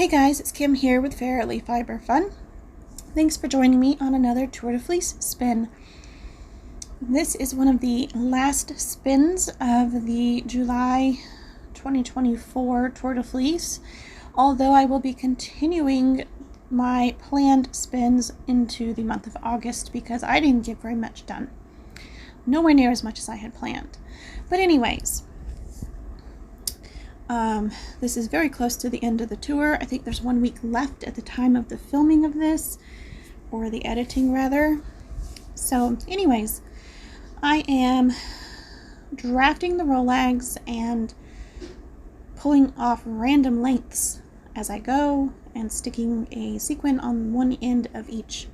Hey guys, it's Kim here with Fairily Fiber Fun. Thanks for joining me on another Tour de Fleece spin. This is one of the last spins of the July 2024 Tour de Fleece, although I will be continuing my planned spins into the month of August because I didn't get very much done. Nowhere near as much as I had planned. But anyways, this is very close to the end of the tour. I think there's 1 week left at the time of the filming of this, or the editing rather. So anyways, I am drafting the rolags and pulling off random lengths as I go and sticking a sequin on one end of each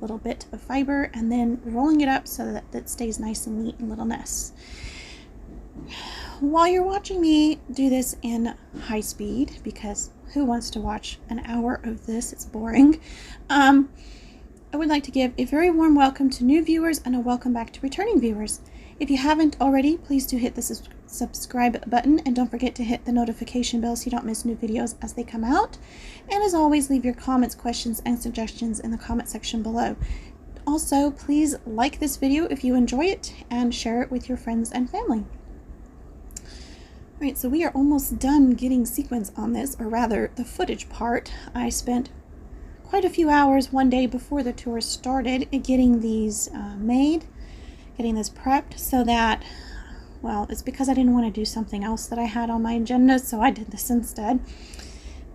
little bit of fiber and then rolling it up so that it stays nice and neat in little nests. While you're watching me do this in high speed, because who wants to watch an hour of this? It's boring. I would like to give a very warm welcome to new viewers and a welcome back to returning viewers. If you haven't already, please do hit the subscribe button and don't forget to hit the notification bell so you don't miss new videos as they come out. And as always, leave your comments, questions, and suggestions in the comment section below. Also, please like this video if you enjoy it and share it with your friends and family. Alright, so we are almost done getting sequins on this, or rather the footage part. I spent quite a few hours one day before the tour started getting these made, getting this prepped so that, well, it's because I didn't want to do something else that I had on my agenda, so I did this instead.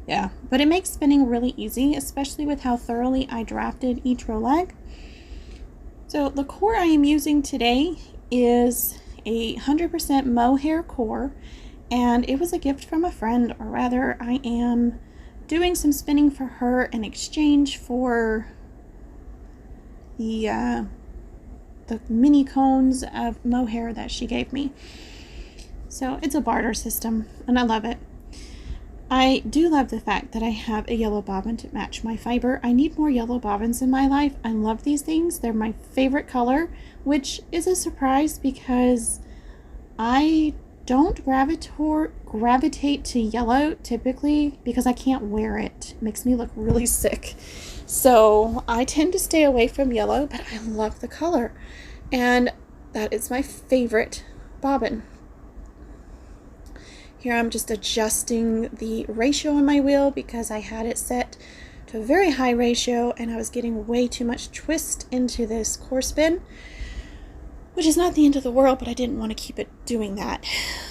Yeah, but it makes spinning really easy, especially with how thoroughly I drafted each rolag. So the core I am using today is a 100% mohair core. And it was a gift from a friend, or rather I am doing some spinning for her in exchange for the mini cones of mohair that she gave me. So it's a barter system and I love it. I do love the fact that I have a yellow bobbin to match my fiber. I need more yellow bobbins in my life. I love these things. They're my favorite color, which is a surprise because I don't gravitate to yellow typically because I can't wear it. It makes me look really sick. So I tend to stay away from yellow, but I love the color. And that is my favorite bobbin. Here I'm just adjusting the ratio on my wheel because I had it set to a very high ratio and I was getting way too much twist into this Corespin, which is not the end of the world, but I didn't want to keep it doing that.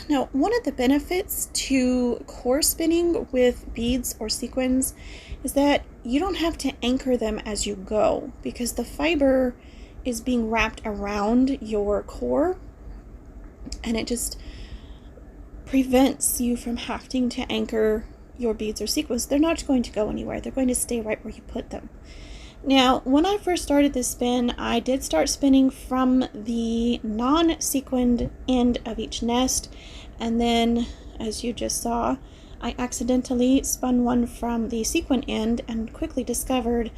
Now, one of the benefits to core spinning with beads or sequins is that you don't have to anchor them as you go because the fiber is being wrapped around your core and it just prevents you from having to anchor your beads or sequins. They're not going to go anywhere. They're going to stay right where you put them. Now, when I first started this spin, I did start spinning from the non-sequined end of each nest, and then, as you just saw, I accidentally spun one from the sequin end and quickly discovered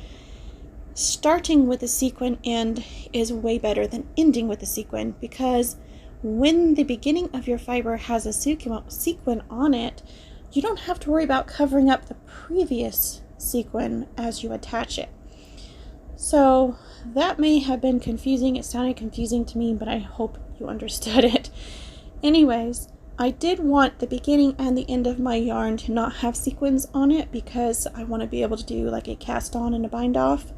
starting with the sequin end is way better than ending with the sequin, because when the beginning of your fiber has a sequin on it, you don't have to worry about covering up the previous sequin as you attach it. So that may have been confusing. It sounded confusing to me, but I hope you understood it. Anyways, I did want the beginning and the end of my yarn to not have sequins on it because I want to be able to do like a cast on and a bind off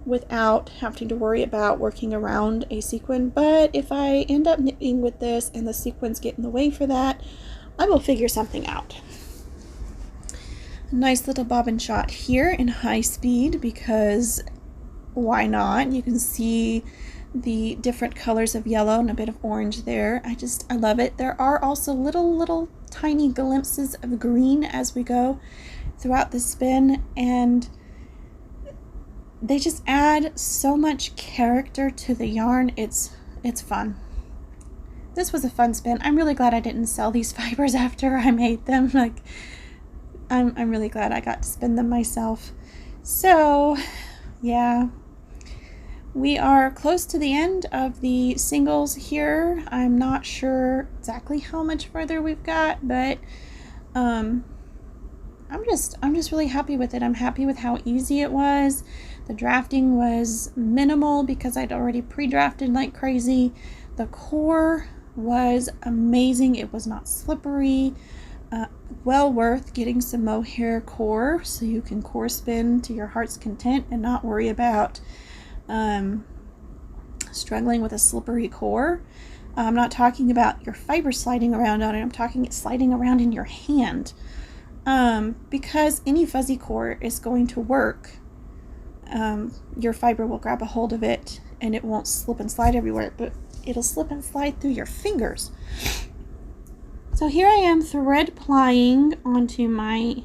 without having to worry about working around a sequin. But if I end up knitting with this and the sequins get in the way for that, I will figure something out. Nice little bobbin shot here in high speed because why not? You can see the different colors of yellow and a bit of orange there. I love it. There are also little tiny glimpses of green as we go throughout the spin, and they just add so much character to the yarn. It's fun. This was a fun spin. I'm really glad I didn't sell these fibers after I made them. I'm really glad I got to spin them myself. So, yeah. We are close to the end of the singles here. I'm not sure exactly how much further we've got, but I'm just really happy with it. I'm happy with how easy it was. The drafting was minimal because I'd already pre-drafted like crazy. The core was amazing. It was not slippery. Well worth getting some mohair core so you can Corespin to your heart's content and not worry about struggling with a slippery core. I'm not talking about your fiber sliding around on it. I'm talking it sliding around in your hand. Because any fuzzy core is going to work. Your fiber will grab a hold of it and it won't slip and slide everywhere, but it'll slip and slide through your fingers. So here I am thread plying onto my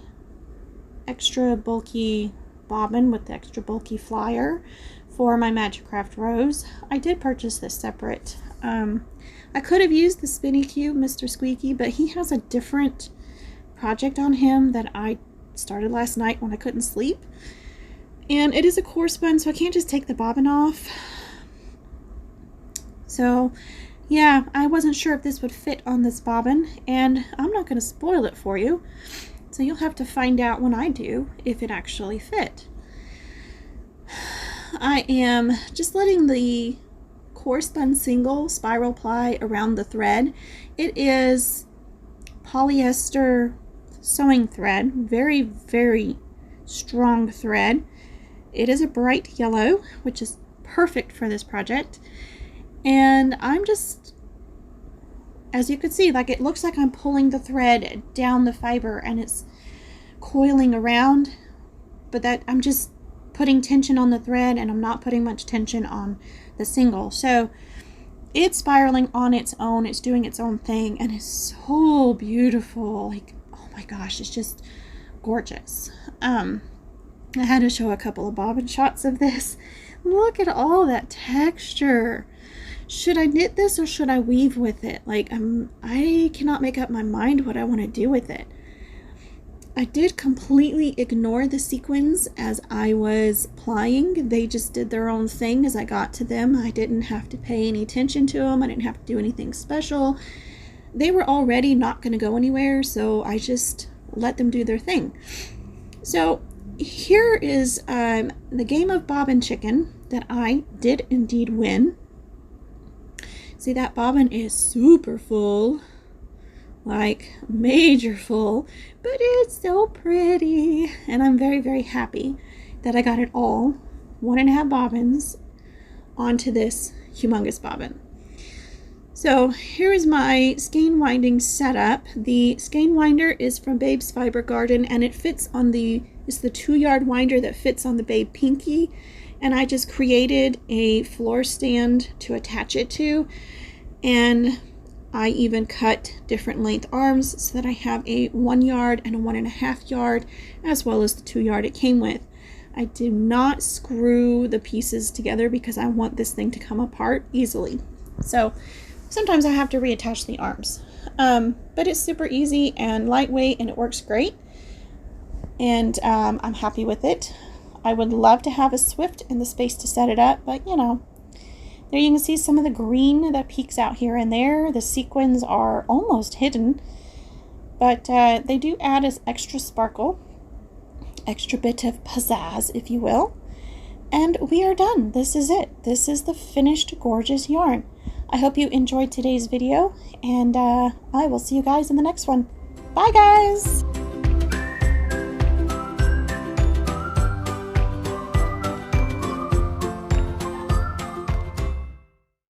extra bulky bobbin with the extra bulky flyer for my Magic Craft Rose. I did purchase this separate. I could have used the Spinny Cube, Mr. Squeaky, but he has a different project on him that I started last night when I couldn't sleep. And it is a Corespin, so I can't just take the bobbin off. So yeah, I wasn't sure if this would fit on this bobbin, and I'm not going to spoil it for you. So you'll have to find out when I do if it actually fit. I am just letting the Corespin single spiral ply around the thread. It is polyester sewing thread, very, very strong thread. It is a bright yellow, which is perfect for this project. And I'm just, as you can see, like it looks like I'm pulling the thread down the fiber and it's coiling around, but that I'm just putting tension on the thread and I'm not putting much tension on the single. So it's spiraling on its own, it's doing its own thing, and it's so beautiful. Like, oh my gosh, it's just gorgeous. I had to show a couple of bobbin shots of this. Look at all that texture. Should I knit this or should I weave with it? Like, I cannot make up my mind what I want to do with it. I did completely ignore the sequins as I was plying. They just did their own thing as I got to them. I didn't have to pay any attention to them. I didn't have to do anything special. They were already not going to go anywhere, so I just let them do their thing. So here is the game of bobbin chicken that I did indeed win. See, that bobbin is super full, like major full, but it's so pretty, and I'm very, very happy that I got it all, 1.5 bobbins, onto this humongous bobbin. So here is my skein winding setup. The skein winder is from Babe's Fiber Garden, and it fits on it's the 2-yard winder that fits on the Babe Pinky. And I just created a floor stand to attach it to, and I even cut different length arms so that I have a 1 yard and a 1.5 yard, as well as the 2 yard it came with. I did not screw the pieces together because I want this thing to come apart easily. So sometimes I have to reattach the arms, but it's super easy and lightweight, and it works great, and I'm happy with it. I would love to have a Swift in the space to set it up, but you know, there you can see some of the green that peeks out here and there. The sequins are almost hidden, but they do add as extra sparkle, extra bit of pizzazz, if you will. And we are done. This is it. This is the finished gorgeous yarn. I hope you enjoyed today's video, and I will see you guys in the next one. Bye guys!